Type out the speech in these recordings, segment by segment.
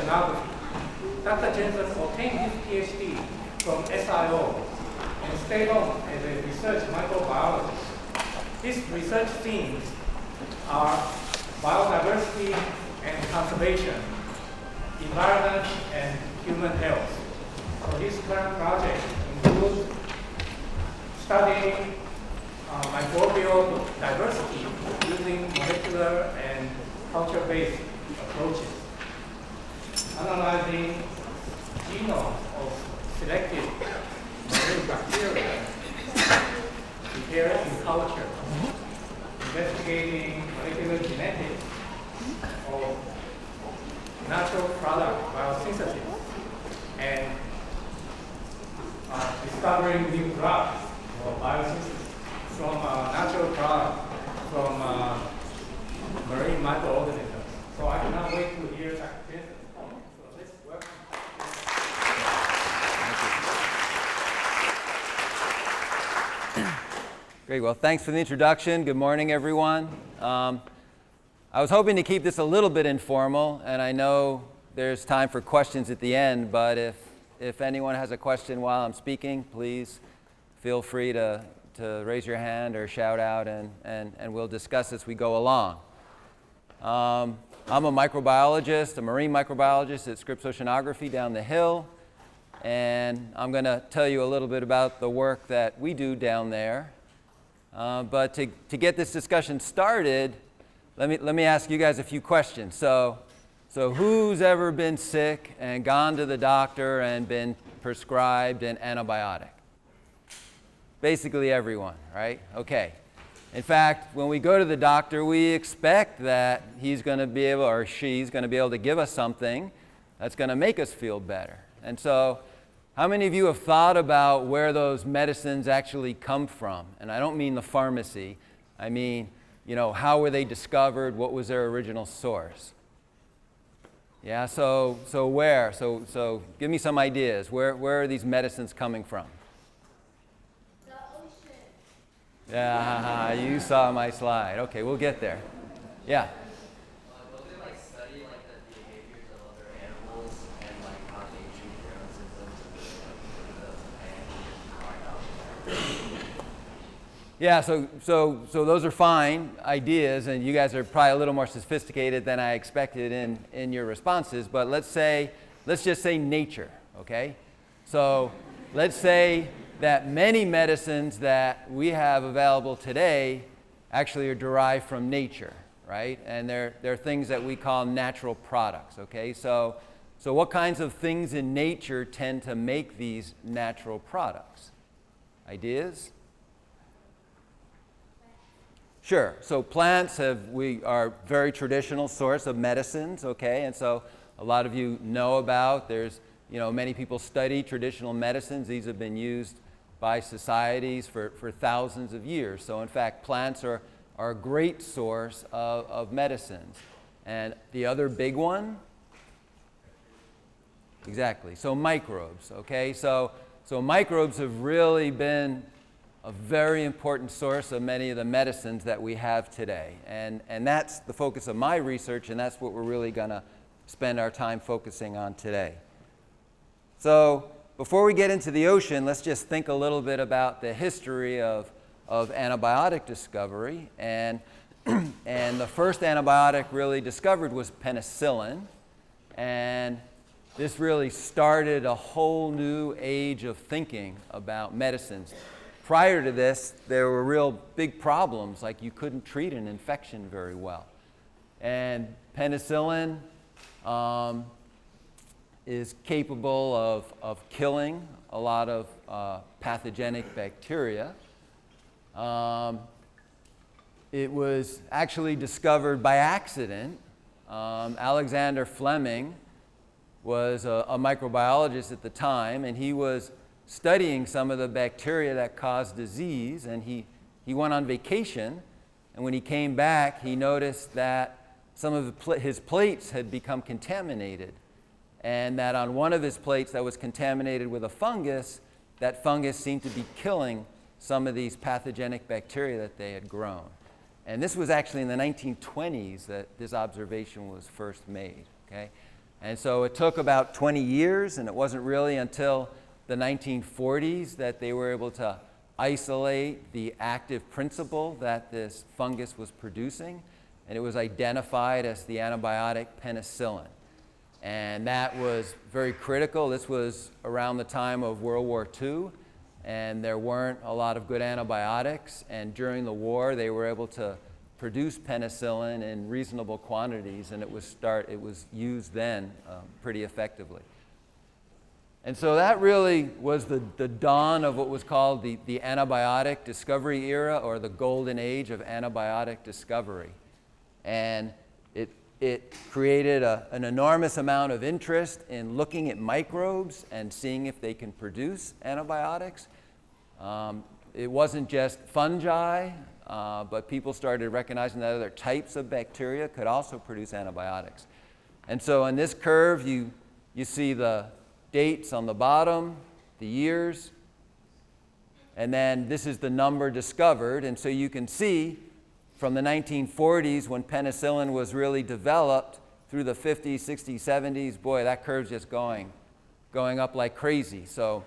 Cryptoceanography. Dr. Jensen obtained his PhD from SIO and stayed on as a research microbiologist. His research themes are biodiversity and conservation, environment and human health. So his current project includes studying microbial diversity using molecular and culture-based approaches, analyzing genomes of selected marine bacteria prepared in culture, investigating molecular genetics of natural product biosynthesis, and discovering new drugs for biosynthesis from natural product from marine microorganisms. So I cannot wait to hear Dr. Jensen. So let's welcome. Great. Well, thanks for the introduction. Good morning, everyone. I was hoping to keep this a little bit informal, and I know there's time for questions at the end, but if anyone has a question while I'm speaking, please feel free to raise your hand or shout out, and we'll discuss as we go along. I'm a microbiologist, a marine microbiologist at Cryptoceanography down the hill, and I'm going to tell you a little bit about the work that we do down there. But to get this discussion started, let me ask you guys a few questions. So who's ever been sick and gone to the doctor and been prescribed an antibiotic? Basically everyone, right? Okay. In fact, when we go to the doctor, we expect that he's going to be able, or she's going to be able to give us something that's going to make us feel better. And so, how many of you have thought about where those medicines actually come from? And I don't mean the pharmacy. I mean, how were they discovered? What was their original source? Yeah, so where? So give me some ideas. Where are these medicines coming from? The ocean. Yeah, you saw my slide. Okay, we'll get there. Yeah. Will they study the behaviors of other animals and how they treat their own symptoms Yeah, so those are fine ideas, and you guys are probably a little more sophisticated than I expected in your responses, but let's just say nature, okay? So let's say that many medicines that we have available today actually are derived from nature, right? And they're things that we call natural products, okay? So what kinds of things in nature tend to make these natural products? Ideas? Sure. So plants are very traditional source of medicines, okay? And so a lot of you know about, there's, many people study traditional medicines. These have been used by societies for thousands of years. So in fact, plants are a great source of medicines. And the other big one? Exactly. So microbes, okay? So microbes have really been a very important source of many of the medicines that we have today. And that's the focus of my research, and that's what we're really going to spend our time focusing on today. So before we get into the ocean, let's just think a little bit about the history of antibiotic discovery. And the first antibiotic really discovered was penicillin. And this really started a whole new age of thinking about medicines. Prior to this, there were real big problems, like you couldn't treat an infection very well. And penicillin is capable of killing a lot of pathogenic bacteria. It was actually discovered by accident. Alexander Fleming was a microbiologist at the time, and he was studying some of the bacteria that cause disease, and he went on vacation, and when he came back, he noticed that some of his plates had become contaminated, and that on one of his plates that was contaminated with a fungus, that fungus seemed to be killing some of these pathogenic bacteria that they had grown. And this was actually in the 1920s that this observation was first made, okay? And so it took about 20 years, and it wasn't really until the 1940s that they were able to isolate the active principle that this fungus was producing, and it was identified as the antibiotic penicillin. And that was very critical. This was around the time of World War II, and there weren't a lot of good antibiotics, and during the war they were able to produce penicillin in reasonable quantities, and it was used then pretty effectively. And so that really was the dawn of what was called the antibiotic discovery era, or the golden age of antibiotic discovery. And it created an enormous amount of interest in looking at microbes and seeing if they can produce antibiotics. It wasn't just fungi, but people started recognizing that other types of bacteria could also produce antibiotics. And so on this curve, you see the dates on the bottom, the years, and then this is the number discovered. And so you can see from the 1940s, when penicillin was really developed, through the 50s, 60s, 70s, boy, that curve's just going up like crazy. So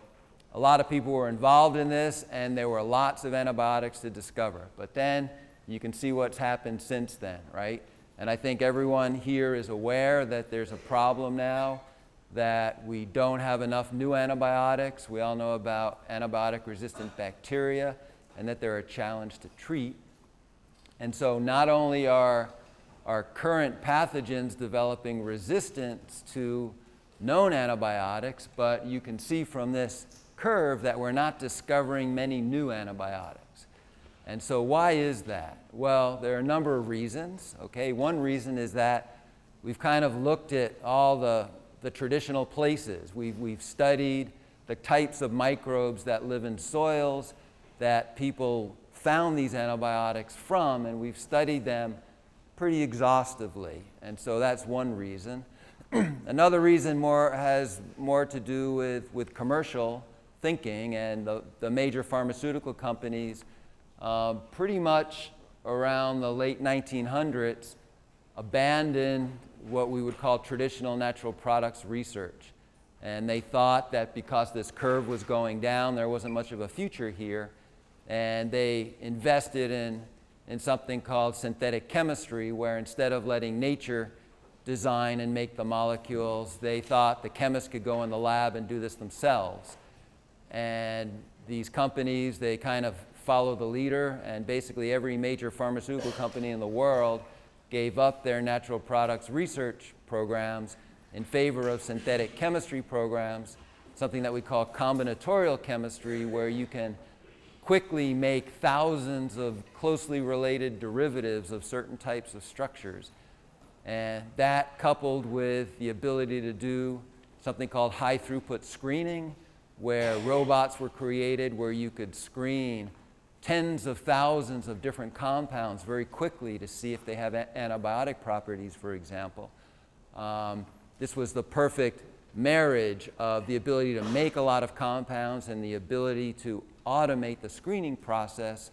a lot of people were involved in this, and there were lots of antibiotics to discover. But then you can see what's happened since then, right? And I think everyone here is aware that there's a problem now, that we don't have enough new antibiotics. We all know about antibiotic-resistant bacteria, and that they're a challenge to treat. And so not only are our current pathogens developing resistance to known antibiotics, but you can see from this curve that we're not discovering many new antibiotics. And so why is that? Well, there are a number of reasons. Okay, one reason is that we've kind of looked at all the traditional places. We've studied the types of microbes that live in soils that people found these antibiotics from, and we've studied them pretty exhaustively. And so that's one reason. Another reason has more to do with commercial thinking, and the major pharmaceutical companies pretty much around the late 1900s abandoned what we would call traditional natural products research. And they thought that because this curve was going down, there wasn't much of a future here. And they invested in something called synthetic chemistry, where instead of letting nature design and make the molecules, they thought the chemists could go in the lab and do this themselves. And these companies, they kind of follow the leader, and basically every major pharmaceutical company in the world gave up their natural products research programs in favor of synthetic chemistry programs, something that we call combinatorial chemistry, where you can quickly make thousands of closely related derivatives of certain types of structures. And that, coupled with the ability to do something called high throughput screening, where robots were created where you could screen tens of thousands of different compounds very quickly to see if they have antibiotic properties, for example. This was the perfect marriage of the ability to make a lot of compounds and the ability to automate the screening process.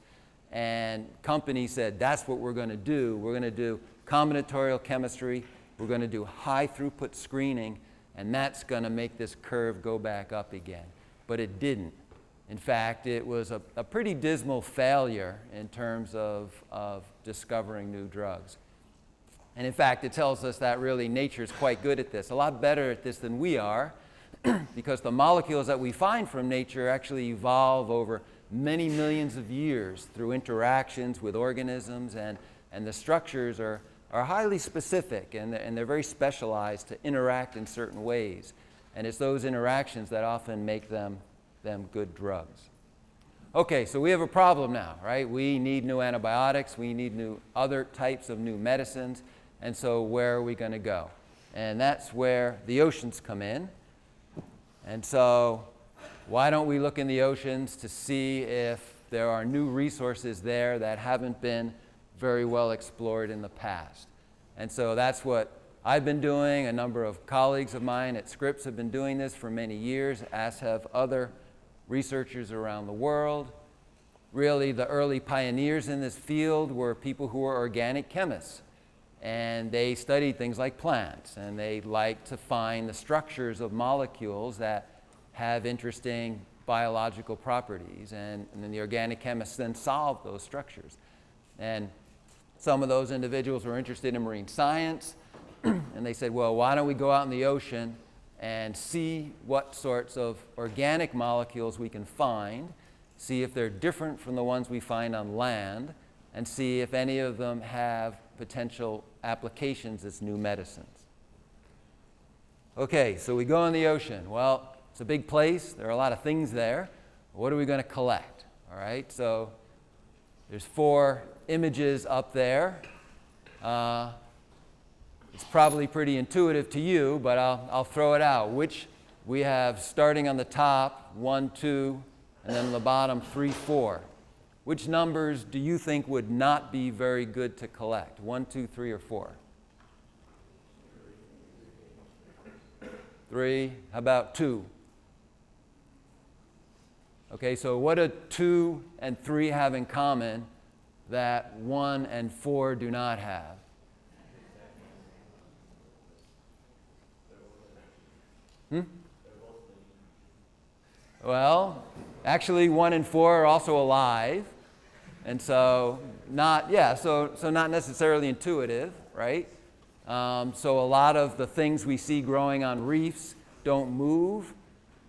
And companies said, that's what we're going to do. We're going to do combinatorial chemistry. We're going to do high throughput screening, and that's going to make this curve go back up again. But it didn't. In fact, it was a pretty dismal failure in terms of discovering new drugs. And in fact, it tells us that really nature is quite good at this, a lot better at this than we are, because the molecules that we find from nature actually evolve over many millions of years through interactions with organisms, and the structures are highly specific, and they're very specialized to interact in certain ways. And it's those interactions that often make them good drugs. Okay, so we have a problem now, right? We need new antibiotics, we need other types of new medicines, and so where are we going to go? And that's where the oceans come in. And so why don't we look in the oceans to see if there are new resources there that haven't been very well explored in the past? And so that's what I've been doing. A number of colleagues of mine at Scripps have been doing this for many years, as have other researchers around the world. Really, the early pioneers in this field were people who were organic chemists. and they studied things like plants, and they liked to find the structures of molecules that have interesting biological properties, and then the organic chemists then solved those structures. And some of those individuals were interested in marine science, and they said, well, why don't we go out in the ocean and see what sorts of organic molecules we can find, see if they're different from the ones we find on land, and see if any of them have potential applications as new medicines. Okay, so we go in the ocean. Well, it's a big place. There are a lot of things there. What are we going to collect? All right, so there's 4 images up there. It's probably pretty intuitive to you, but I'll throw it out. Which we have, starting on the top, 1, 2, and then on the bottom, 3, 4. Which numbers do you think would not be very good to collect? 1, 2, 3, or 4? 3. How about 2? Okay, so what do 2 and 3 have in common that 1 and 4 do not have? Well, actually 1 and 4 are also alive, and so not necessarily intuitive, right? So a lot of the things we see growing on reefs don't move.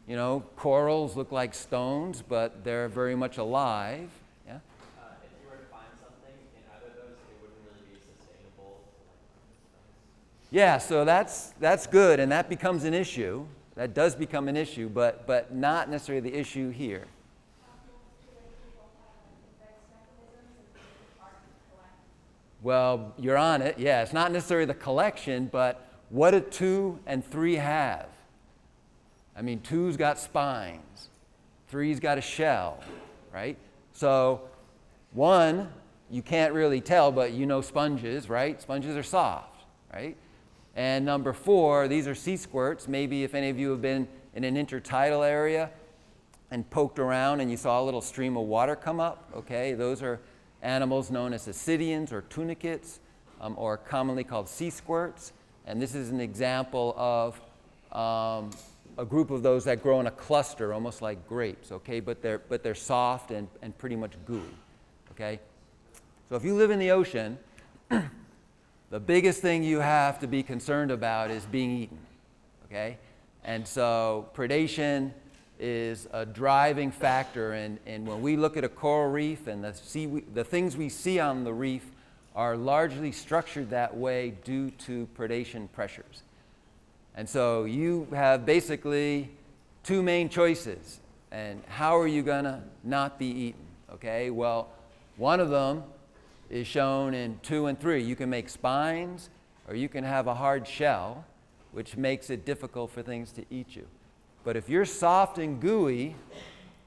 You know, corals look like stones, but they're very much alive. Yeah? If you were to find something in either of those, it wouldn't really be sustainable. Yeah, so that's good, and that becomes an issue. That does become an issue, but not necessarily the issue here. Well, you're on it. Yeah, it's not necessarily the collection, but what do 2 and 3 have? I mean, 2's got spines, 3's got a shell, right? So 1, you can't really tell, but you know sponges, right? Sponges are soft, right? And number 4, these are sea squirts. Maybe if any of you have been in an intertidal area and poked around and you saw a little stream of water come up, okay, those are animals known as ascidians or tunicates, or commonly called sea squirts. And this is an example of a group of those that grow in a cluster, almost like grapes, okay, but they're soft and pretty much gooey, okay? So if you live in the ocean, the biggest thing you have to be concerned about is being eaten, okay? And so predation is a driving factor, and when we look at a coral reef and the things we see on the reef are largely structured that way due to predation pressures. And so you have basically 2 main choices, and how are you going to not be eaten, okay? Well, one of them is shown in 2 and 3. You can make spines, or you can have a hard shell, which makes it difficult for things to eat you. But if you're soft and gooey,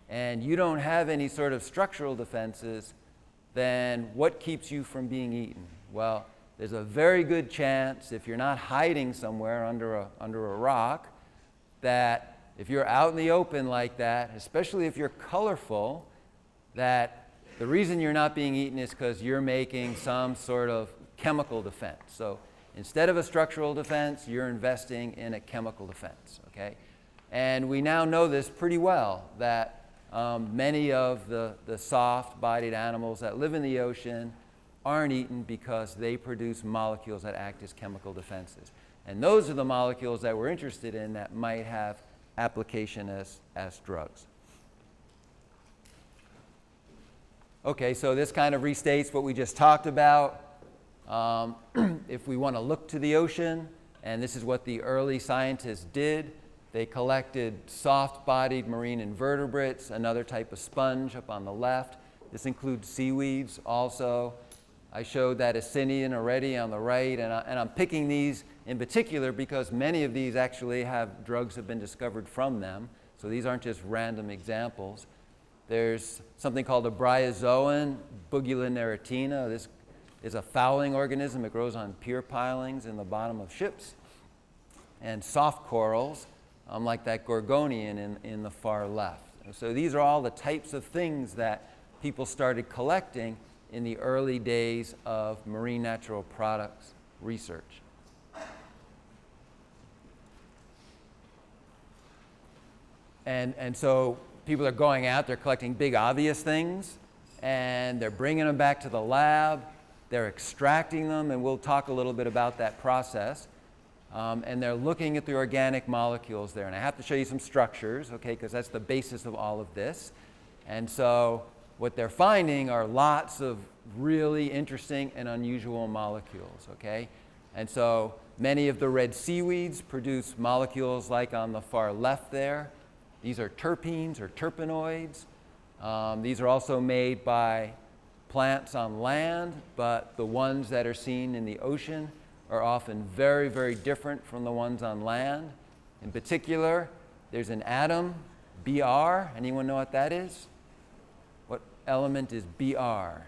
and you don't have any sort of structural defenses, then what keeps you from being eaten? Well, there's a very good chance, if you're not hiding somewhere under a rock, that if you're out in the open like that, especially if you're colorful, that the reason you're not being eaten is because you're making some sort of chemical defense. So instead of a structural defense, you're investing in a chemical defense, okay? And we now know this pretty well, that many of the soft-bodied animals that live in the ocean aren't eaten because they produce molecules that act as chemical defenses. And those are the molecules that we're interested in that might have application as drugs. Okay, so this kind of restates what we just talked about. If we want to look to the ocean, and this is what the early scientists did, they collected soft-bodied marine invertebrates, another type of sponge up on the left. This includes seaweeds also. I showed that ascidian already on the right, and I'm picking these in particular because many of these actually have drugs have been discovered from them. So these aren't just random examples. There's something called a bryozoan, Bugula neratina. This is a fouling organism. It grows on pier pilings in the bottom of ships. And soft corals, like that gorgonian in the far left. So these are all the types of things that people started collecting in the early days of marine natural products research. And so people are going out, they're collecting big obvious things, and they're bringing them back to the lab, they're extracting them, and we'll talk a little bit about that process. And they're looking at the organic molecules there. And I have to show you some structures, okay, because that's the basis of all of this. And so what they're finding are lots of really interesting and unusual molecules, okay? And so many of the red seaweeds produce molecules like on the far left there. These are terpenes or terpenoids. These are also made by plants on land, but the ones that are seen in the ocean are often very, very different from the ones on land. In particular, there's an atom, Br. Anyone know what that is? What element is Br?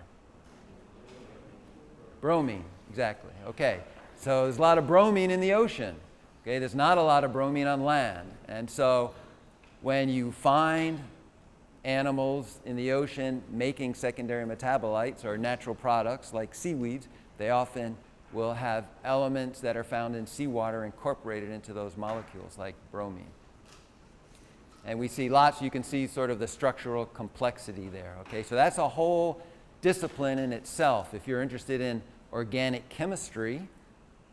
Bromine, exactly. Okay, so there's a lot of bromine in the ocean. Okay, there's not a lot of bromine on land. And so when you find animals in the ocean making secondary metabolites or natural products like seaweeds, they often will have elements that are found in seawater incorporated into those molecules like bromine. And we see lots, you can see sort of the structural complexity there, okay? So that's a whole discipline in itself. If you're interested in organic chemistry,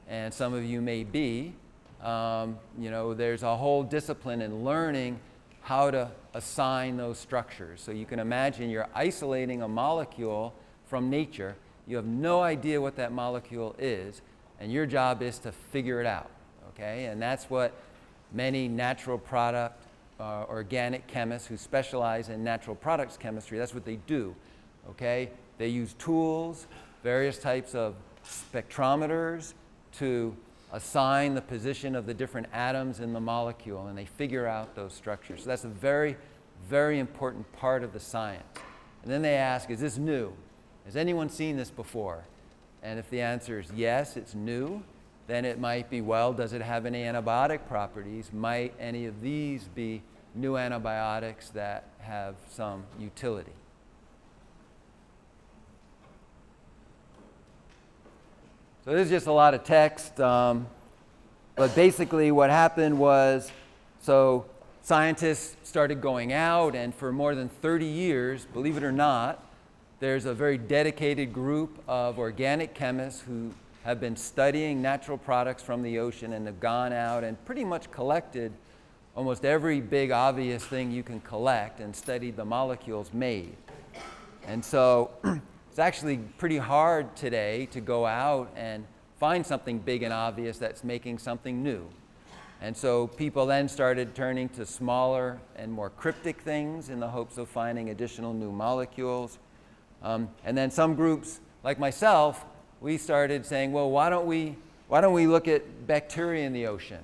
and some of you may be, there's a whole discipline in learning how to assign those structures. So you can imagine you're isolating a molecule from nature. You have no idea what that molecule is, and your job is to figure it out, okay? And that's what many natural product organic chemists who specialize in natural products chemistry, that's what they do, okay? They use tools, various types of spectrometers to assign the position of the different atoms in the molecule, and they figure out those structures. So that's a very, very important part of the science. And then they ask, is this new? Has anyone seen this before? And if the answer is yes, it's new, then it might be, well, does it have any antibiotic properties? Might any of these be new antibiotics that have some utility? So this is just a lot of text, but basically what happened was, so scientists started going out, and for more than 30 years, believe it or not, there's a very dedicated group of organic chemists who have been studying natural products from the ocean and have gone out and pretty much collected almost every big obvious thing you can collect and studied the molecules made. And so it's actually pretty hard today to go out and find something big and obvious that's making something new. And so people then started turning to smaller and more cryptic things in the hopes of finding additional new molecules. And then some groups, like myself, we started saying, well, why don't we look at bacteria in the ocean?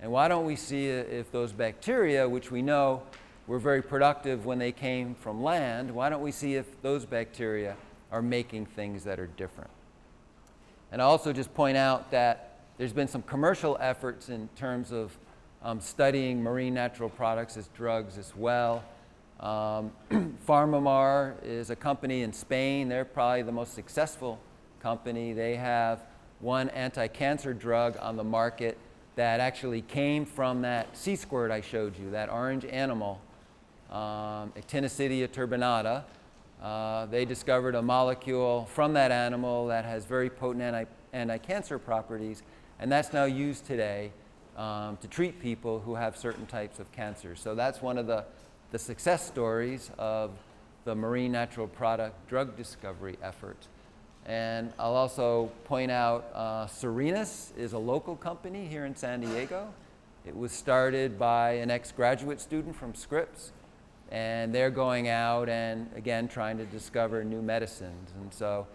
And why don't we see if those bacteria, which we know were very productive when they came from land, why don't we see if those bacteria are making things that are different? And I'll also just point out that there's been some commercial efforts in terms of studying marine natural products as drugs as well. Pharmamar is a company in Spain. They're probably the most successful company. They have one anti-cancer drug on the market that actually came from that sea squirt I showed you, that orange animal, Actinicidia turbinata. They discovered a molecule from that animal that has very potent anti-cancer properties, and that's now used today to treat people who have certain types of cancers. So that's one of the success stories of the marine natural product drug discovery effort. And I'll also point out Serenus is a local company here in San Diego. It was started by an ex-graduate student from Scripps, and they're going out and, again, trying to discover new medicines. And so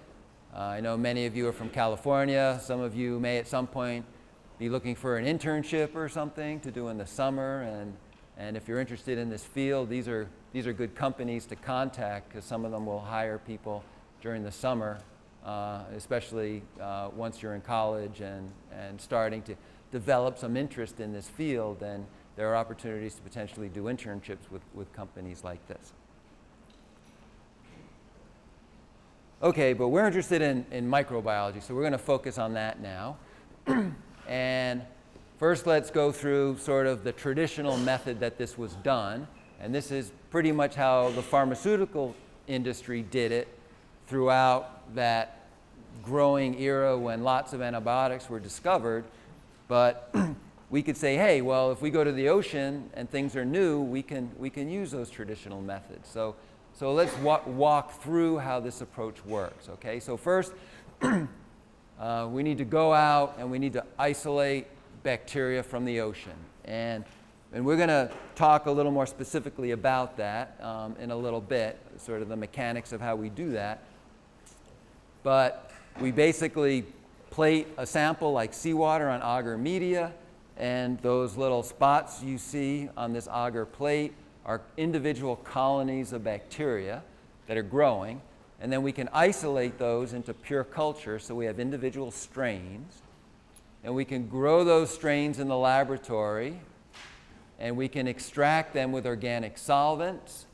I know many of you are from California. Some of you may at some point be looking for an internship or something to do in the summer. And if you're interested in this field, these are good companies to contact, because some of them will hire people during the summer, especially once you're in college and starting to develop some interest in this field. Then there are opportunities to potentially do internships with companies like this. Okay, but we're interested in microbiology, so we're going to focus on that now. And first let's go through sort of the traditional method that this was done. And this is pretty much how the pharmaceutical industry did it throughout that growing era when lots of antibiotics were discovered. But we could say, hey, well, if we go to the ocean and things are new, we can use those traditional methods. So let's walk through how this approach works, okay? So first, we need to go out and we need to isolate bacteria from the ocean. And we're going to talk a little more specifically about that in a little bit, sort of the mechanics of how we do that. But we basically plate a sample like seawater on agar media, and those little spots you see on this agar plate are individual colonies of bacteria that are growing. And then we can isolate those into pure culture, so we have individual strains. And we can grow those strains in the laboratory, and we can extract them with organic solvents.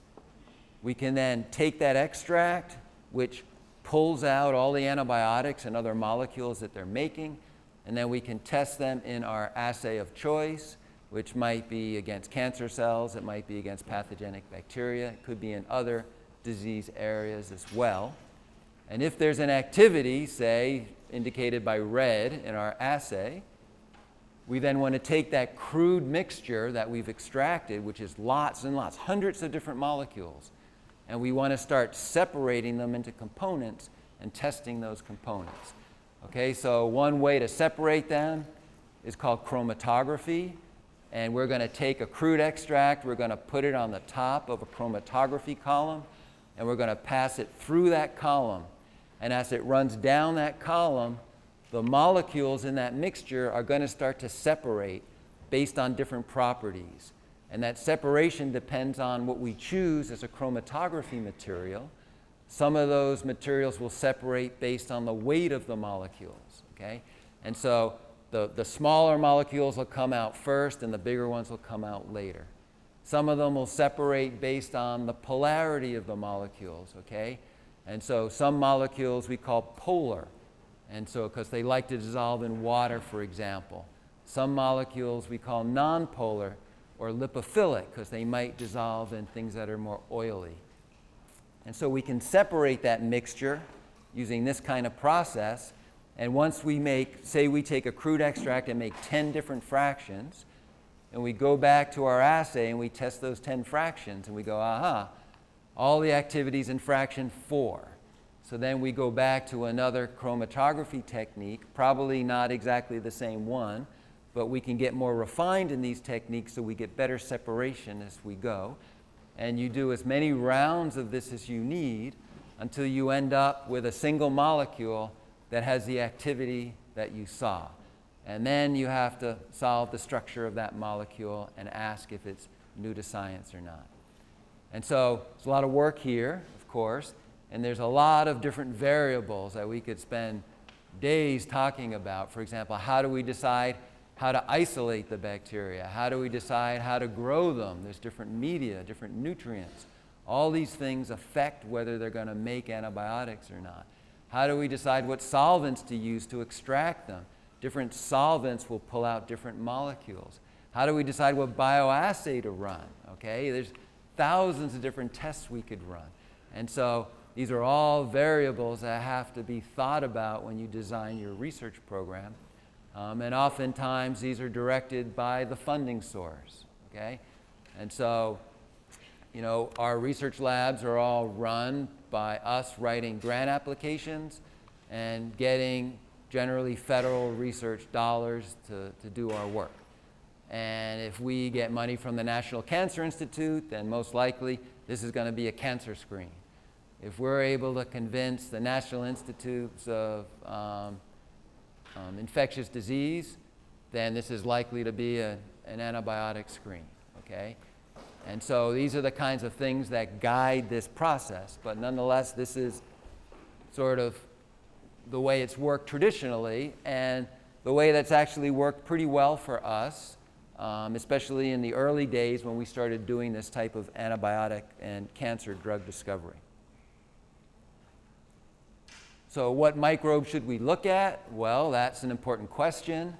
We can then take that extract, which pulls out all the antibiotics and other molecules that they're making, and then we can test them in our assay of choice, which might be against cancer cells, it might be against pathogenic bacteria, it could be in other disease areas as well. And if there's an activity, say, indicated by red in our assay, we then want to take that crude mixture that we've extracted, which is lots and lots, hundreds of different molecules, and we want to start separating them into components and testing those components. Okay, so one way to separate them is called chromatography, and we're going to take a crude extract, we're going to put it on the top of a chromatography column, and we're going to pass it through that column. And as it runs down that column, the molecules in that mixture are going to start to separate based on different properties. And that separation depends on what we choose as a chromatography material. Some of those materials will separate based on the weight of the molecules, okay? And so the smaller molecules will come out first and the bigger ones will come out later. Some of them will separate based on the polarity of the molecules, okay? And so some molecules we call polar, and so because they like to dissolve in water, for example. Some molecules we call nonpolar or lipophilic because they might dissolve in things that are more oily. And so we can separate that mixture using this kind of process, and once we make, say we take a crude extract and make 10 different fractions, and we go back to our assay and we test those 10 fractions, and we go, aha, all the activities in fraction 4. So then we go back to another chromatography technique, probably not exactly the same one, but we can get more refined in these techniques so we get better separation as we go. And you do as many rounds of this as you need until you end up with a single molecule that has the activity that you saw. And then you have to solve the structure of that molecule and ask if it's new to science or not. And so there's a lot of work here, of course, and there's a lot of different variables that we could spend days talking about. For example, how do we decide how to isolate the bacteria? How do we decide how to grow them? There's different media, different nutrients. All these things affect whether they're going to make antibiotics or not. How do we decide what solvents to use to extract them? Different solvents will pull out different molecules. How do we decide what bioassay to run? Okay, there's thousands of different tests we could run. And so these are all variables that have to be thought about when you design your research program. And oftentimes these are directed by the funding source, okay? And so, you know, our research labs are all run by us writing grant applications and getting generally federal research dollars to do our work. And if we get money from the National Cancer Institute, then most likely this is going to be a cancer screen. If we're able to convince the National Institutes of infectious disease, then this is likely to be an antibiotic screen, okay? And so these are the kinds of things that guide this process, but nonetheless, this is sort of the way it's worked traditionally, and the way that's actually worked pretty well for us, especially in the early days when we started doing this type of antibiotic and cancer drug discovery. So what microbe should we look at? Well, that's an important question.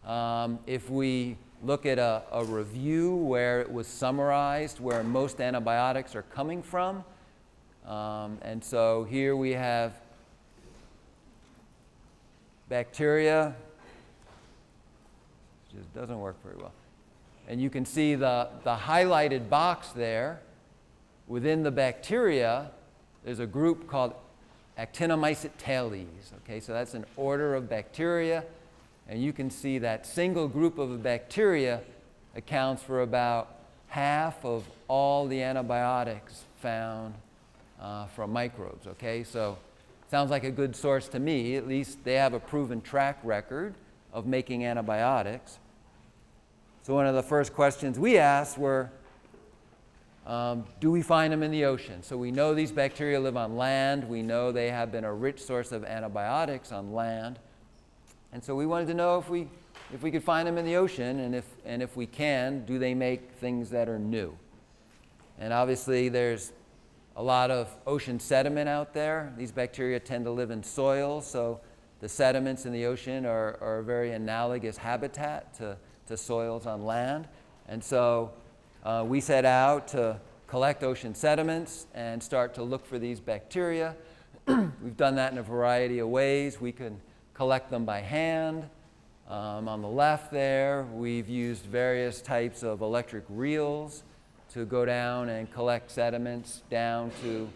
If we look at a review where it was summarized where most antibiotics are coming from, and so here we have bacteria. It just doesn't work very well. And you can see the highlighted box there. Within the bacteria, there's a group called Actinomycet thales. Okay, so that's an order of bacteria. And you can see that single group of bacteria accounts for about half of all the antibiotics found from microbes. Okay, so sounds like a good source to me. At least they have a proven track record of making antibiotics. So one of the first questions we asked were, do we find them in the ocean? So we know these bacteria live on land. We know they have been a rich source of antibiotics on land. And so we wanted to know if we could find them in the ocean, and if we can, do they make things that are new? And obviously there's a lot of ocean sediment out there. These bacteria tend to live in soil, so the sediments in the ocean are a very analogous habitat to soils on land. And so we set out to collect ocean sediments and start to look for these bacteria. We've done that in a variety of ways. We can collect them by hand. On the left there, we've used various types of electric reels to go down and collect sediments down to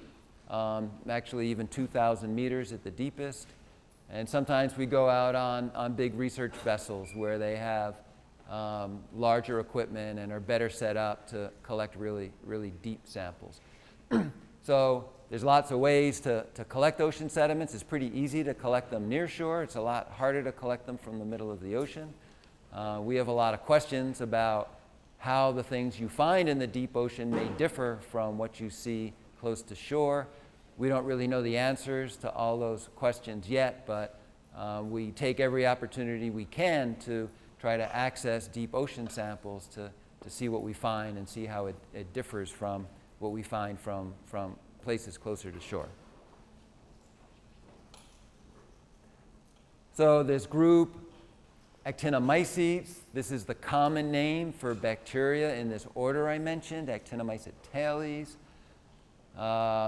actually even 2,000 meters at the deepest. And sometimes we go out on big research vessels where they have larger equipment and are better set up to collect really, really deep samples. So there's lots of ways to collect ocean sediments. It's pretty easy to collect them near shore. It's a lot harder to collect them from the middle of the ocean. We have a lot of questions about how the things you find in the deep ocean may differ from what you see close to shore. We don't really know the answers to all those questions yet, but we take every opportunity we can to try to access deep ocean samples to see what we find and see how it differs from what we find from places closer to shore. So this group, Actinomycetes, this is the common name for bacteria in this order I mentioned, Actinomycet thales.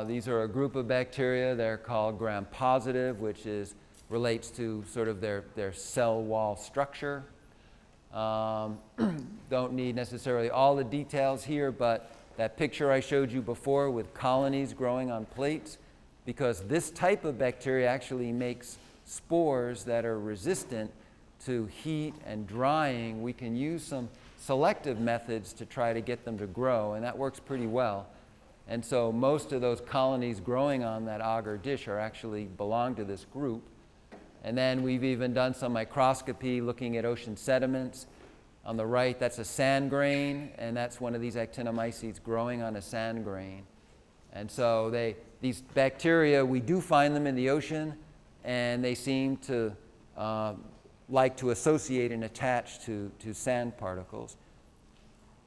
These are a group of bacteria. They're called gram-positive, which relates to sort of their cell wall structure. Don't need necessarily all the details here, but that picture I showed you before with colonies growing on plates, because this type of bacteria actually makes spores that are resistant to heat and drying. We can use some selective methods to try to get them to grow, and that works pretty well. And so most of those colonies growing on that agar dish actually belong to this group. And then we've even done some microscopy looking at ocean sediments. On the right, that's a sand grain, and that's one of these actinomycetes growing on a sand grain. And so these bacteria, we do find them in the ocean, and they seem to like to associate and attach to sand particles.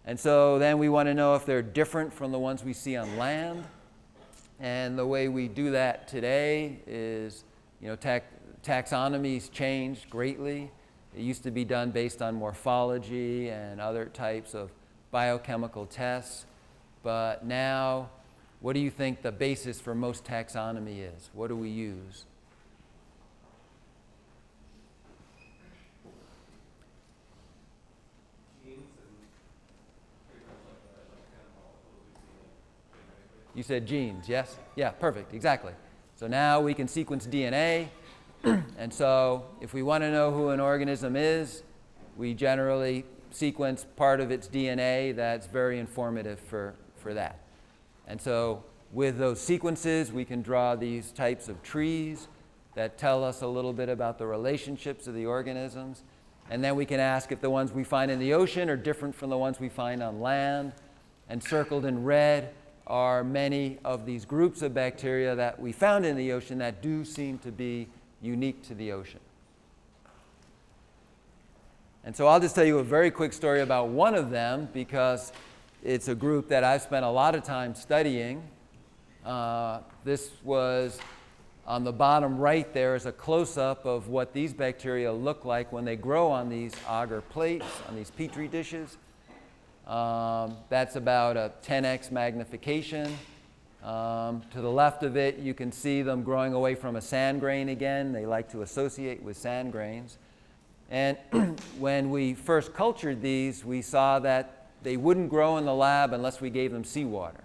And so then we want to know if they're different from the ones we see on land. And the way we do that today is, taxonomy's changed greatly. It used to be done based on morphology and other types of biochemical tests. But now, what do you think the basis for most taxonomy is? What do we use? You said genes, yes? Yeah, perfect, exactly. So now we can sequence DNA. And so if we want to know who an organism is, we generally sequence part of its DNA that's very informative for that. And so with those sequences, we can draw these types of trees that tell us a little bit about the relationships of the organisms. And then we can ask if the ones we find in the ocean are different from the ones we find on land. And circled in red are many of these groups of bacteria that we found in the ocean that do seem to be unique to the ocean. And so I'll just tell you a very quick story about one of them, because it's a group that I've spent a lot of time studying. This was On the bottom right there is a close-up of what these bacteria look like when they grow on these agar plates, on these petri dishes. That's about a 10x magnification. To the left of it, you can see them growing away from a sand grain again. They like to associate with sand grains. And when we first cultured these, we saw that they wouldn't grow in the lab unless we gave them seawater.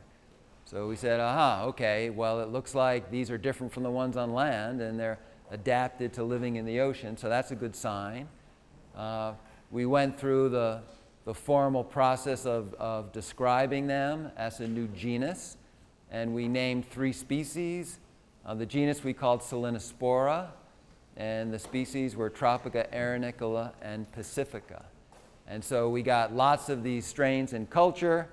So we said, aha, okay, well, it looks like these are different from the ones on land, and they're adapted to living in the ocean, so that's a good sign. We went through the formal process of describing them as a new genus, and we named 3 species. The genus we called Selenospora, and the species were Tropica, Arenicola, and Pacifica. And so we got lots of these strains in culture,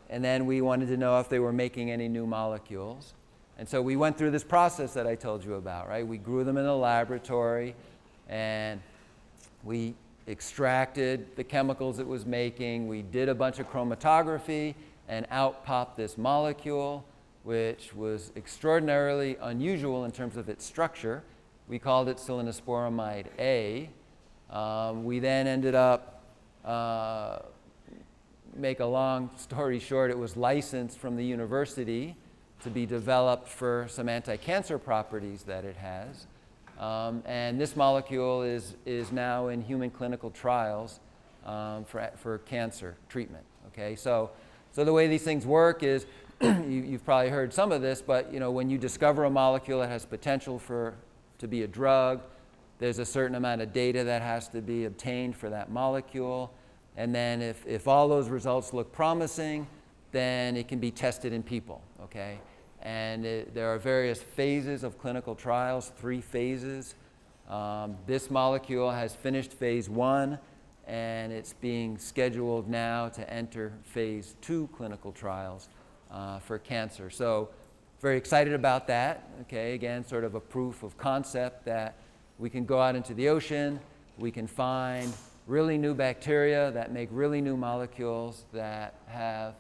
and then we wanted to know if they were making any new molecules. And so we went through this process that I told you about, right? We grew them in the laboratory, and we extracted the chemicals it was making. We did a bunch of chromatography, and out popped this molecule, which was extraordinarily unusual in terms of its structure. We called it selenosporamide A. We then ended up, make a long story short, it was licensed from the university to be developed for some anti-cancer properties that it has. And this molecule is now in human clinical trials for cancer treatment. Okay, so the way these things work is, you've probably heard some of this, but when you discover a molecule that has potential to be a drug, there's a certain amount of data that has to be obtained for that molecule. And then if all those results look promising, then it can be tested in people, okay? And there are various phases of clinical trials, 3 phases. This molecule has finished phase 1, and it's being scheduled now to enter phase 2 clinical trials for cancer. So very excited about that, okay? Again, sort of a proof of concept that we can go out into the ocean, we can find really new bacteria that make really new molecules that have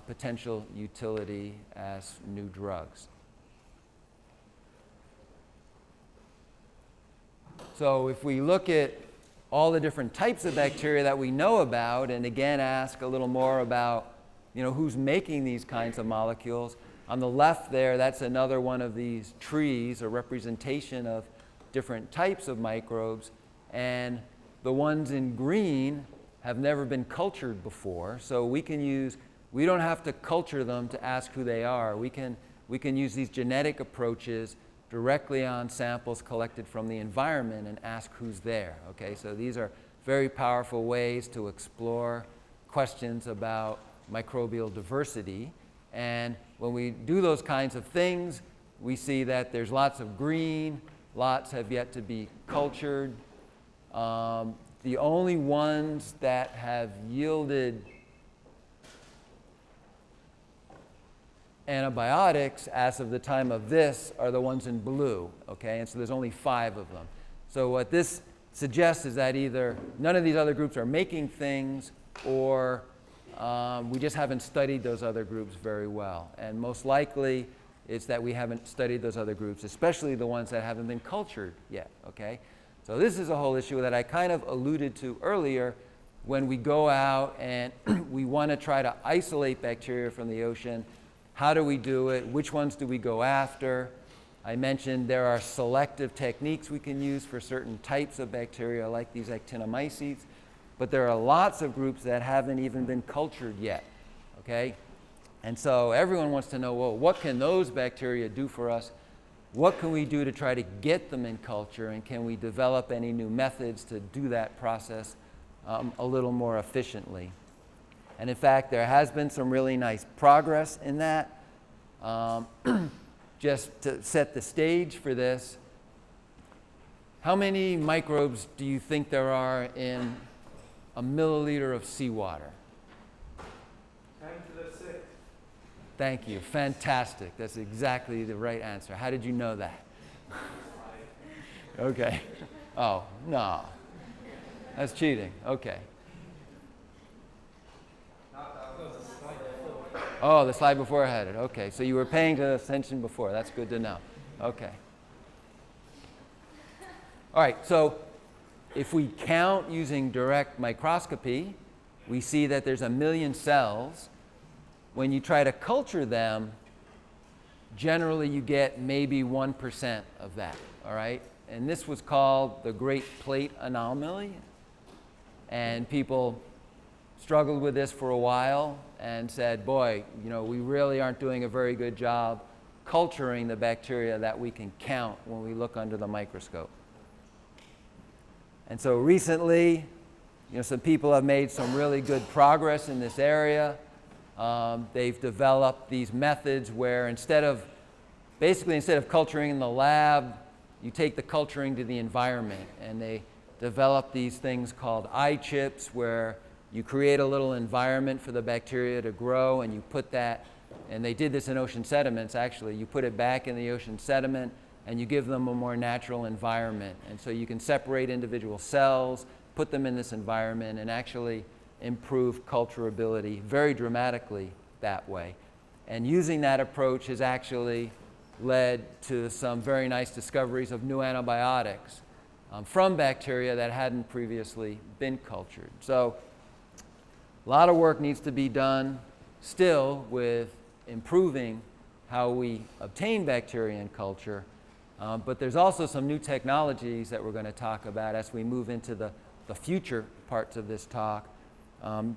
potential utility as new drugs. So if we look at all the different types of bacteria that we know about, and again ask a little more about who's making these kinds of molecules, on the left there, that's another one of these trees, a representation of different types of microbes, and the ones in green have never been cultured before, so we don't have to culture them to ask who they are. We can use these genetic approaches directly on samples collected from the environment and ask who's there, okay? So these are very powerful ways to explore questions about microbial diversity. And when we do those kinds of things, we see that there's lots of green, lots have yet to be cultured. The only ones that have yielded antibiotics as of the time of this are the ones in blue, okay? And so there's only 5 of them. So what this suggests is that either none of these other groups are making things, or we just haven't studied those other groups very well. And most likely it's that we haven't studied those other groups, especially the ones that haven't been cultured yet, okay? So this is a whole issue that I kind of alluded to earlier. When we go out and we want to try to isolate bacteria from the ocean, how do we do it? Which ones do we go after? I mentioned there are selective techniques we can use for certain types of bacteria, like these actinomycetes, but there are lots of groups that haven't even been cultured yet, okay? And so everyone wants to know, well, what can those bacteria do for us? What can we do to try to get them in culture, and can we develop any new methods to do that process a little more efficiently? And in fact, there has been some really nice progress in that. Just to set the stage for this, how many microbes do you think there are in a milliliter of seawater? 10 to the 6. Thank you. Fantastic. That's exactly the right answer. How did you know that? Okay. Oh, no. That's cheating. Okay. Oh, the slide before I had it. Okay. So you were paying attention before. That's good to know. Okay. All right, so if we count using direct microscopy, we see that there's 1 million cells. When you try to culture them, generally you get maybe 1% of that, all right? And this was called the Great Plate Anomaly. And people struggled with this for a while and said, boy, you know, we really aren't doing a very good job culturing the bacteria that we can count when we look under the microscope. And so recently, you know, some people have made some really good progress in this area. They've developed these methods where instead of culturing in the lab, you take the culturing to the environment. And they develop these things called eye chips, where you create a little environment for the bacteria to grow, and you put that, and they did this in ocean sediments actually, you put it back in the ocean sediment and you give them a more natural environment. And so you can separate individual cells, put them in this environment, and actually improve culturability very dramatically that way. And using that approach has actually led to some very nice discoveries of new antibiotics from bacteria that hadn't previously been cultured. So a lot of work needs to be done still with improving how we obtain bacteria in culture, but there's also some new technologies that we're going to talk about as we move into the future parts of this talk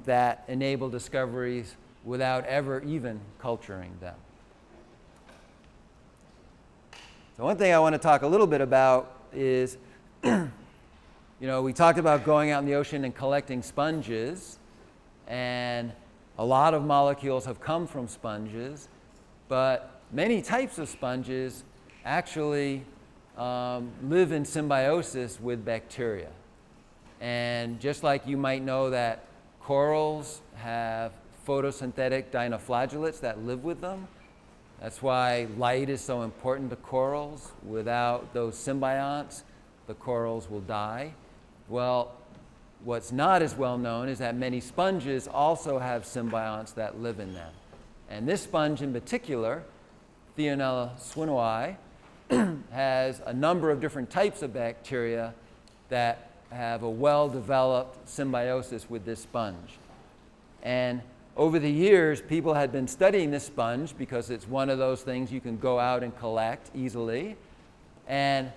that enable discoveries without ever even culturing them. So one thing I want to talk a little bit about is, you know, we talked about going out in the ocean and collecting sponges, and a lot of molecules have come from sponges, but many types of sponges actually live in symbiosis with bacteria. And just like you might know that corals have photosynthetic dinoflagellates that live with them, that's why light is so important to corals. Without those symbionts, the corals will die. Well, what's not as well known is that many sponges also have symbionts that live in them. And this sponge in particular, Theonella swinoi, has a number of different types of bacteria that have a well-developed symbiosis with this sponge. And over the years, people had been studying this sponge because it's one of those things you can go out and collect easily. And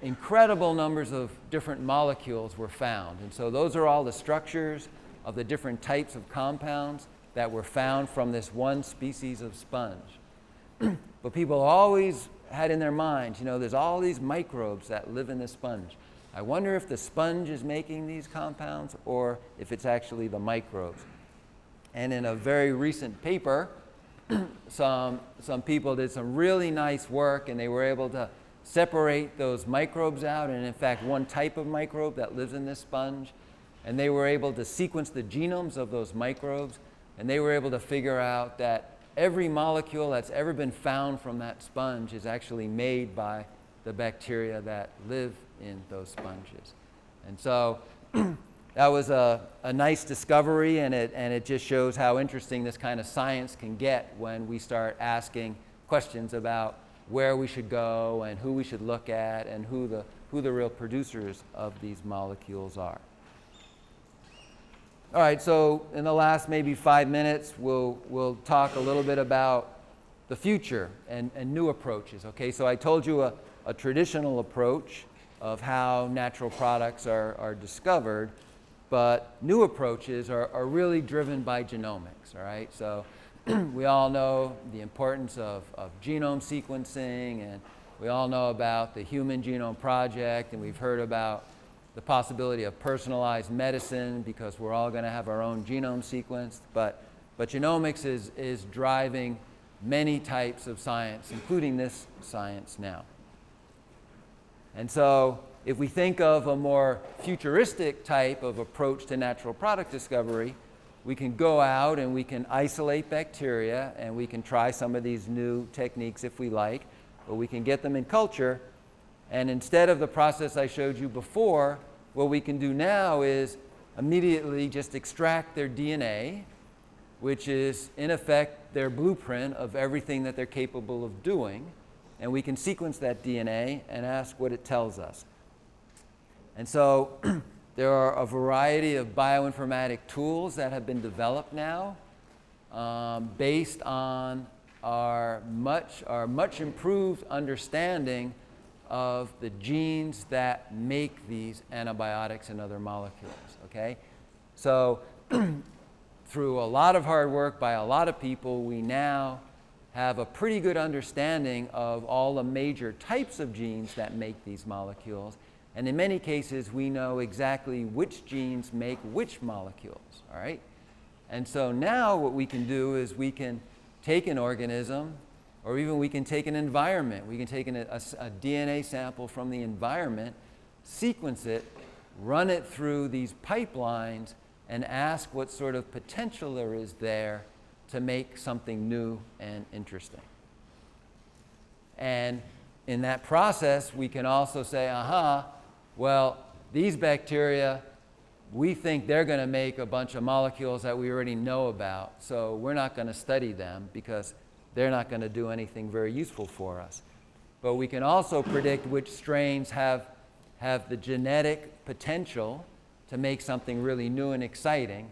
incredible numbers of different molecules were found. And so those are all the structures of the different types of compounds that were found from this one species of sponge. But people always had in their minds, you know, there's all these microbes that live in the sponge. I wonder if the sponge is making these compounds or if it's actually the microbes. And in a very recent paper, some people did some really nice work, and they were able to separate those microbes out, and in fact one type of microbe that lives in this sponge, and they were able to sequence the genomes of those microbes, and they were able to figure out that every molecule that's ever been found from that sponge is actually made by the bacteria that live in those sponges. And so that was a nice discovery, and it just shows how interesting this kind of science can get when we start asking questions about where we should go and who we should look at and who the real producers of these molecules are. All right, so in the last maybe 5 minutes, we'll talk a little bit about the future and new approaches. Okay, so I told you a traditional approach of how natural products are discovered, but new approaches are really driven by genomics. All right, so we all know the importance of genome sequencing, and we all know about the Human Genome Project, and we've heard about the possibility of personalized medicine because we're all going to have our own genome sequenced. But genomics is driving many types of science, including this science now. And so if we think of a more futuristic type of approach to natural product discovery, we can go out and we can isolate bacteria, and we can try some of these new techniques if we like, but we can get them in culture. And instead of the process I showed you before, what we can do now is immediately just extract their DNA, which is in effect their blueprint of everything that they're capable of doing, and we can sequence that DNA and ask what it tells us. And so there are a variety of bioinformatic tools that have been developed now based on our much improved understanding of the genes that make these antibiotics and other molecules, okay? So through a lot of hard work by a lot of people, we now have a pretty good understanding of all the major types of genes that make these molecules. And in many cases, we know exactly which genes make which molecules, all right? And so now what we can do is we can take an organism, or even we can take an environment. We can take a DNA sample from the environment, sequence it, run it through these pipelines, and ask what sort of potential there is there to make something new and interesting. And in that process, we can also say, well, these bacteria, we think they're going to make a bunch of molecules that we already know about, so we're not going to study them because they're not going to do anything very useful for us. But we can also predict which strains have the genetic potential to make something really new and exciting.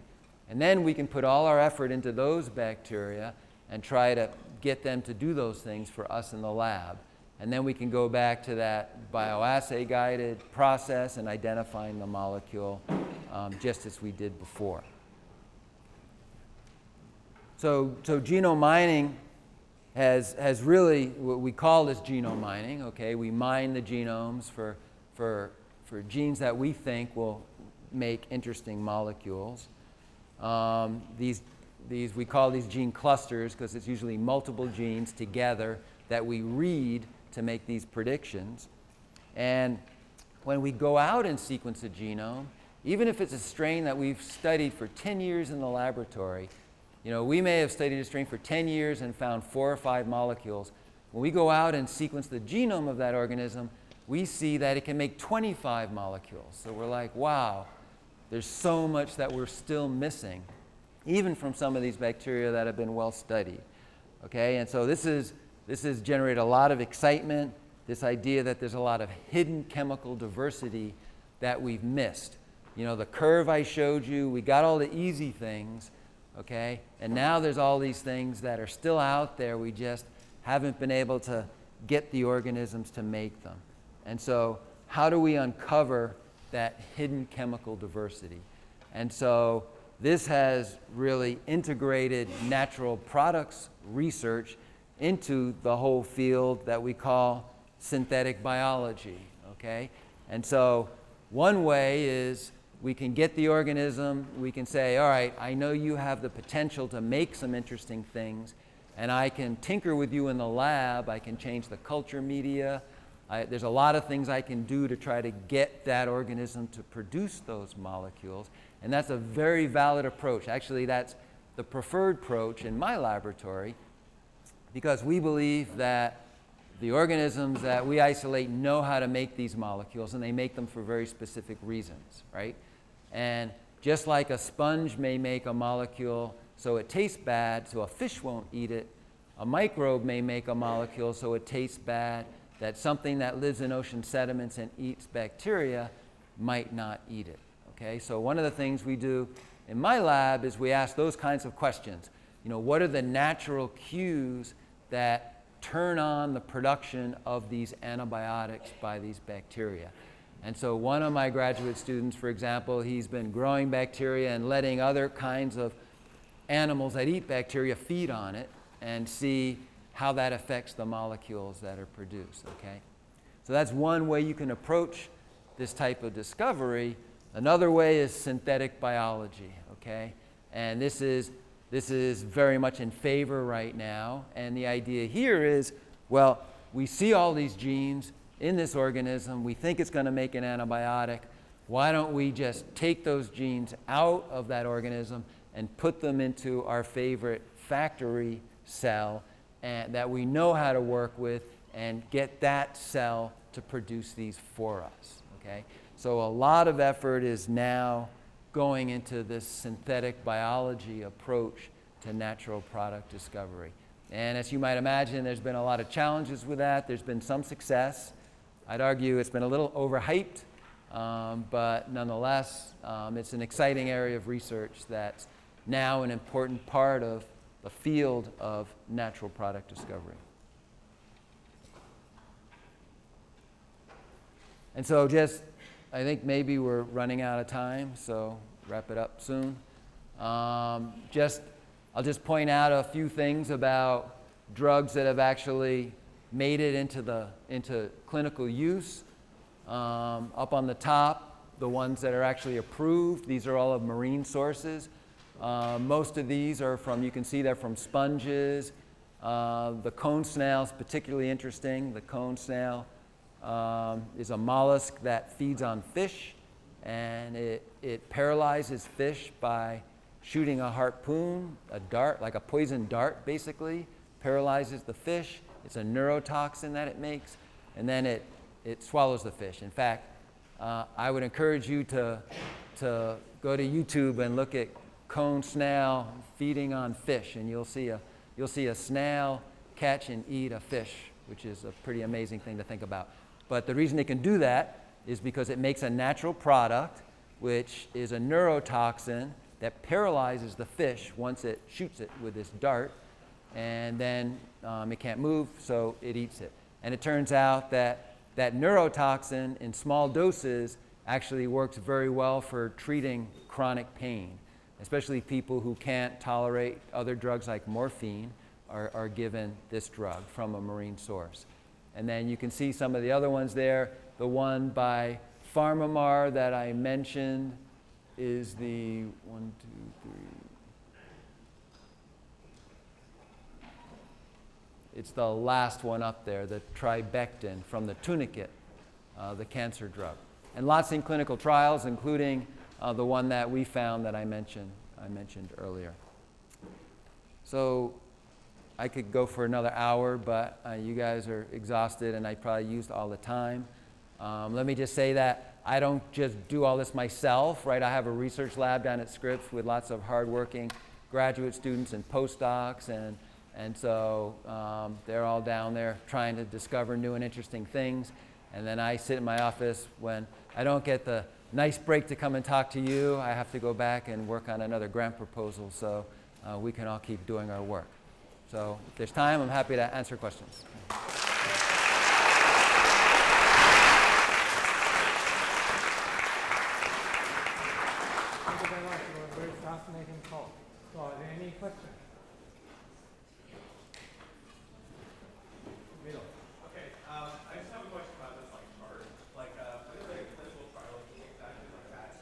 And then we can put all our effort into those bacteria and try to get them to do those things for us in the lab. And then we can go back to that bioassay guided process and identifying the molecule just as we did before. So genome mining has really, what we call this genome mining, okay? We mine the genomes for genes that we think will make interesting molecules. These we call these gene clusters because it's usually multiple genes together that we read to make these predictions. And when we go out and sequence a genome, even if it's a strain that we've studied for 10 years in the laboratory, you know, we may have studied a strain for 10 years and found 4 or 5 molecules. When we go out and sequence the genome of that organism, we see that it can make 25 molecules. So we're like, wow, there's so much that we're still missing, even from some of these bacteria that have been well studied. Okay, and so this has generated a lot of excitement, this idea that there's a lot of hidden chemical diversity that we've missed. You know, the curve I showed you, we got all the easy things, okay, and now there's all these things that are still out there. We just haven't been able to get the organisms to make them. And so how do we uncover that hidden chemical diversity? And so this has really integrated natural products research into the whole field that we call synthetic biology, okay? And so one way is we can get the organism, we can say, all right, I know you have the potential to make some interesting things, and I can tinker with you in the lab, I can change the culture media, there's a lot of things I can do to try to get that organism to produce those molecules, and that's a very valid approach. Actually, that's the preferred approach in my laboratory, because we believe that the organisms that we isolate know how to make these molecules, and they make them for very specific reasons, right? And just like a sponge may make a molecule so it tastes bad, so a fish won't eat it, a microbe may make a molecule so it tastes bad, that something that lives in ocean sediments and eats bacteria might not eat it, okay? So one of the things we do in my lab is we ask those kinds of questions. You know, what are the natural cues that turn on the production of these antibiotics by these bacteria? And so one of my graduate students, for example, he's been growing bacteria and letting other kinds of animals that eat bacteria feed on it and see how that affects the molecules that are produced, okay? So that's one way you can approach this type of discovery. Another way is synthetic biology, okay? And this is very much in favor right now. And the idea here is, well, we see all these genes in this organism. We think it's going to make an antibiotic. Why don't we just take those genes out of that organism and put them into our favorite factory cell and that we know how to work with and get that cell to produce these for us, okay? So a lot of effort is now going into this synthetic biology approach to natural product discovery. And as you might imagine, there's been a lot of challenges with that. There's been some success. I'd argue it's been a little overhyped, but nonetheless, it's an exciting area of research that's now an important part of the field of natural product discovery. And so I think maybe we're running out of time, so wrap it up soon. I'll just point out a few things about drugs that have actually made it into clinical use. Up on the top, the ones that are actually approved, these are all of marine sources. Most of these are you can see they're from sponges. The cone snail is particularly interesting. The cone snail is a mollusk that feeds on fish, and it paralyzes fish by shooting a harpoon, a dart, like a poison dart basically, paralyzes the fish. It's a neurotoxin that it makes, and then it swallows the fish. In fact, I would encourage you to go to YouTube and look at cone snail feeding on fish, and you'll see a snail catch and eat a fish, which is a pretty amazing thing to think about. But the reason it can do that is because it makes a natural product, which is a neurotoxin that paralyzes the fish once it shoots it with this dart, and then it can't move, so it eats it. And it turns out that neurotoxin in small doses actually works very well for treating chronic pain, especially people who can't tolerate other drugs like morphine are given this drug from a marine source. And then you can see some of the other ones there. The one by PharmaMar that I mentioned is the it's the last one up there, the tribectin from the tunicate, the cancer drug. And lots in clinical trials, including the one that we found that I mentioned earlier. So I could go for another hour, but you guys are exhausted and I probably used all the time. Let me just say that I don't just do all this myself, right? I have a research lab down at Scripps with lots of hardworking graduate students and postdocs, and so they're all down there trying to discover new and interesting things. And then I sit in my office when I don't get the nice break to come and talk to you. I have to go back and work on another grant proposal so we can all keep doing our work. So if there's time, I'm happy to answer questions. Thank you very much for a very fascinating talk. So are there any questions? Middle. Okay, I just have a question about this chart. What are the clinical trials exactly like that?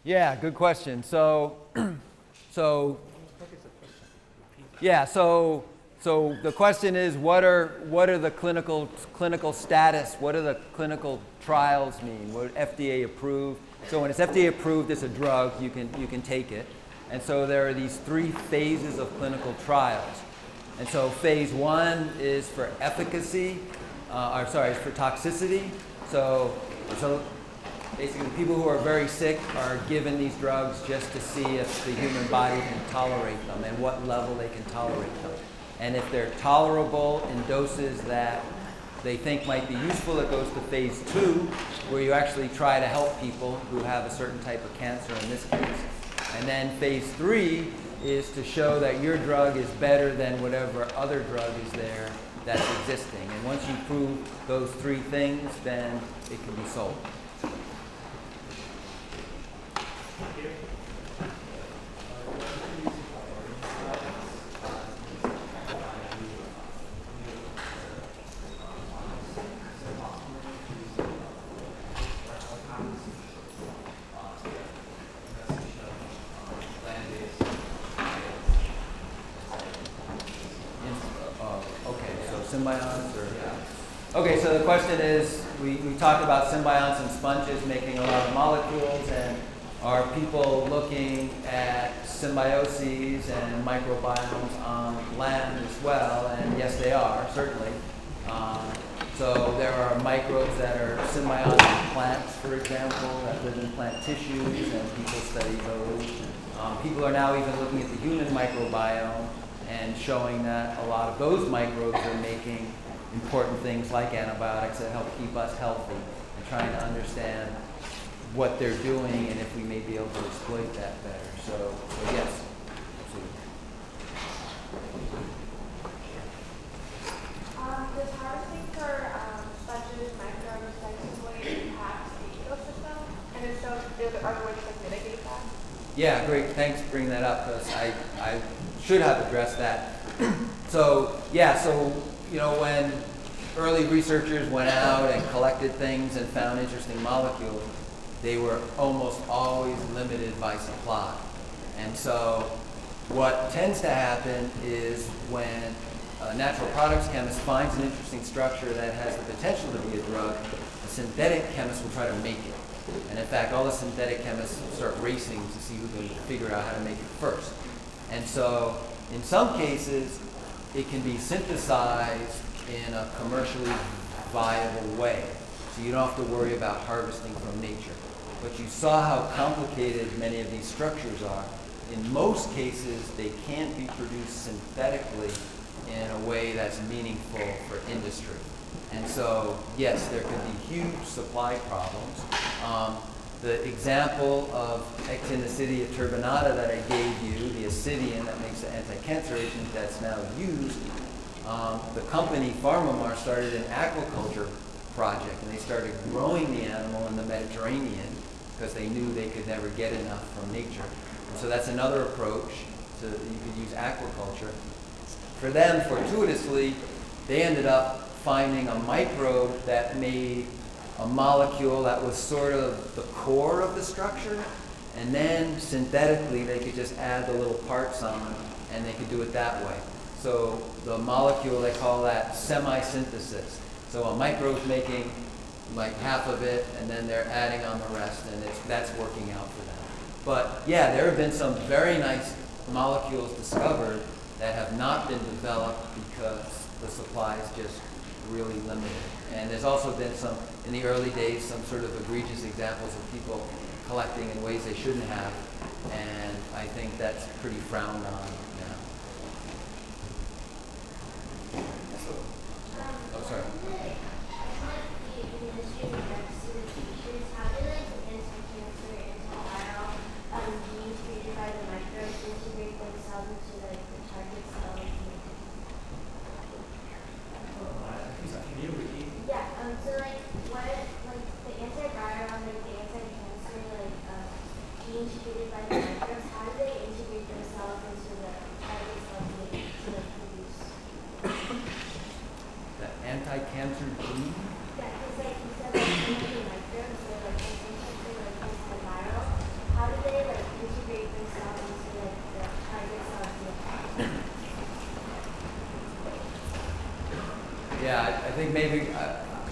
Yeah, good question. So the question is, what are the clinical status? What do the clinical trials mean? What FDA approved? So when it's FDA approved, it's a drug. You can take it. And so there are these 3 phases of clinical trials. And so phase 1 is for efficacy, is for toxicity. So basically, people who are very sick are given these drugs just to see if the human body can tolerate them and what level they can tolerate them. And if they're tolerable in doses that they think might be useful, it goes to phase 2, where you actually try to help people who have a certain type of cancer in this case. And then phase 3 is to show that your drug is better than whatever other drug is there that's existing. And once you prove those 3 things, then it can be sold. Symbionts Okay, so the question is, we talked about symbionts and sponges making a lot of molecules, and are people looking at symbioses and microbiomes on land as well? And yes, they are, certainly. So there are microbes that are symbionts in plants, for example, that live in plant tissues, and people study those. People are now even looking at the human microbiome and showing that a lot of those microbes are making important things like antibiotics that help keep us healthy and trying to understand what they're doing and if we may be able to exploit that better. So yes, absolutely. Does harvesting for sponges, microbes, effectively impact the ecosystem? And if so, are there ways to mitigate that? Yeah, great. Thanks for bringing that up because I should have addressed that. So when early researchers went out and collected things and found interesting molecules, they were almost always limited by supply. And so what tends to happen is when a natural products chemist finds an interesting structure that has the potential to be a drug, a synthetic chemist will try to make it. And in fact, all the synthetic chemists start racing to see who can figure out how to make it first. And so in some cases, it can be synthesized in a commercially viable way. So you don't have to worry about harvesting from nature. But you saw how complicated many of these structures are. In most cases, they can't be produced synthetically in a way that's meaningful for industry. And so, yes, there could be huge supply problems. The example of actinicidea turbinata that I gave you, the acidian that makes the anti-cancer agent that's now used, the company PharmaMar started an aquaculture project, and they started growing the animal in the Mediterranean because they knew they could never get enough from nature. And so that's another approach. You could use aquaculture. For them, fortuitously, they ended up finding a microbe that made a molecule that was sort of the core of the structure, and then synthetically they could just add the little parts on, and they could do it that way. So the molecule, they call that semi-synthesis. So a microbe's making like half of it, and then they're adding on the rest, and that's working out for them. But yeah, there have been some very nice molecules discovered that have not been developed because the supply is just really limited. And there's also been some, in the early days, some sort of egregious examples of people collecting in ways they shouldn't have, and I think that's pretty frowned on now. Oh, sorry. Anti-cancer gene? Yeah, because like you said, like microbes, so like essentially like this viral. How do they like integrate themselves into like the target cells? Yeah, I think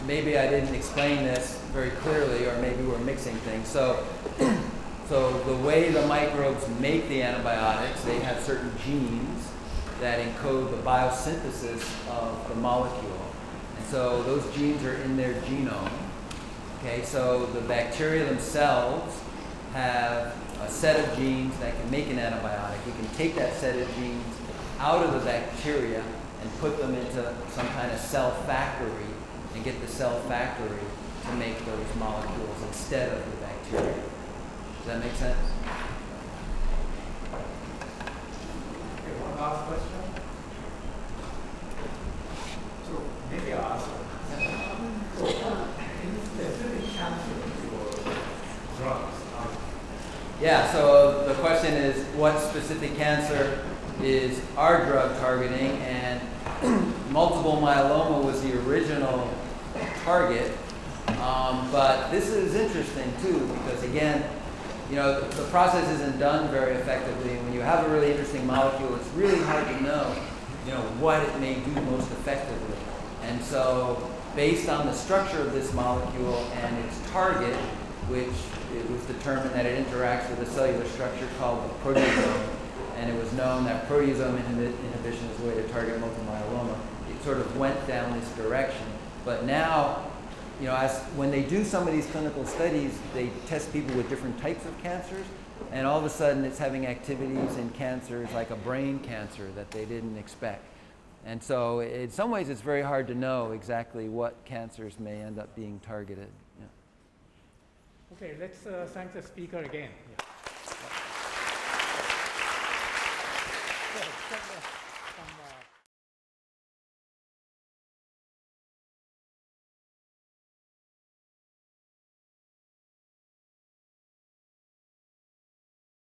maybe I didn't explain this very clearly, or maybe we're mixing things. So the way the microbes make the antibiotics, they have certain genes that encode the biosynthesis of the molecule. So those genes are in their genome. Okay, so the bacteria themselves have a set of genes that can make an antibiotic. We can take that set of genes out of the bacteria and put them into some kind of cell factory and get the cell factory to make those molecules instead of the bacteria. Does that make sense? Okay, one last question. So maybe I'll ask so, any specific cancer for drugs? Yeah, so the question is, what specific cancer is our drug targeting? And multiple myeloma was the original target. But this is interesting too, because again, the process isn't done very effectively. And when you have a really interesting molecule, it's really hard to know, what it may do most effectively. And so based on the structure of this molecule and its target, which it was determined that it interacts with a cellular structure called the proteasome, and it was known that proteasome inhibition is a way to target multiple myeloma. It sort of went down this direction. But now, when they do some of these clinical studies, they test people with different types of cancers, and all of a sudden it's having activities in cancers like a brain cancer that they didn't expect. And so in some ways it's very hard to know exactly what cancers may end up being targeted. Yeah. Okay, let's thank the speaker again. Yeah.